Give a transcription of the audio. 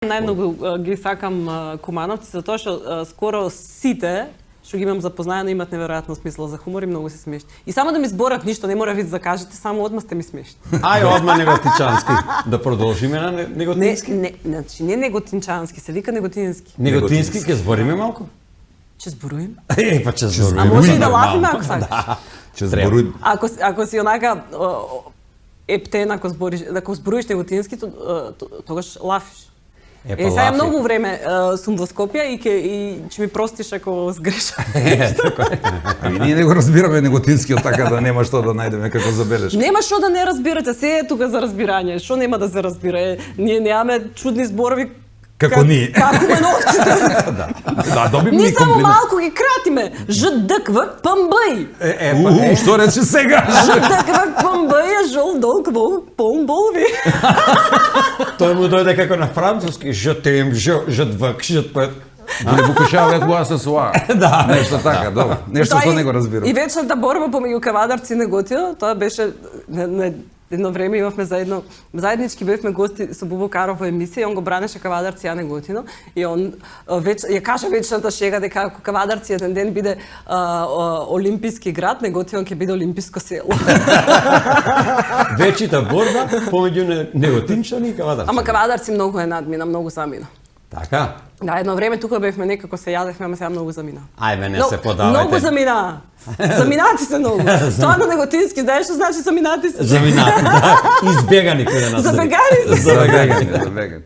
Најмногу ги сакам кумановци затоа што скоро сите што ги имам запознаено имаат неверојатно смисла за хумор и многу се смешни. И само да ми зборат ништо, не мора виц да кажете, само одма сте ми смешни. Ај, одма Неготинчански. Да продолжиме на Неготински? Не, значи не Неготинчански, се вика Неготински. Неготински ќе збориме малку? Ќе зборуем? Па ќе збориме. А може и да лафиме ако сакаш. Ќе зборуем. Ако си онака ептен, ако зборуеш Неготински, тогаш лафиш. Сега многу време сум во Скопје и ќе ми простиш ако сгрешам. Ние не го разбираме Неготинскиот така да нема што да најдеме како забелешка. Нема што да не разбирате, се е тука за разбирање. Што нема да се разбира? Ние немаме чудни зборови како ние. Како меновците. Да, добим ни Ние само комплимент. малку ги кратиме. ЖДКВ ПМБ. Што рече сега? ЖДКВ ПМБ е жол долг волк полн болви. Тој му дојде како на француски, жтем, ждвк, жтпет. Не покушаваат гласа со а. Да, нешто така, добро. Нешто што не го разбирам. И вечната борба помеѓу Кавадарци и Неготино, тоа беше на едно време имавме заеднички бевме гости со Бубо Каров во емисија, он го бранеше Кавадарци, а Неготино, и он ја кажа вечната шега дека ако Кавадарци еден ден биде олимписки град, Неготино ќе биде олимписко село. Вечита борба помеѓу Неготинчани и Кавадарци. Ама Кавадарци многу е надмина, многу замина. Така? Да, едно време тука бевме некако се јадевме, ама сега многу замина. Ајде, не се подавајте. Многу замина. Заминати се многу. Стварно Неготински, знаеш што значи заминати се? Заминати, да. Избегани кој да нас. Забегани се. Забегани.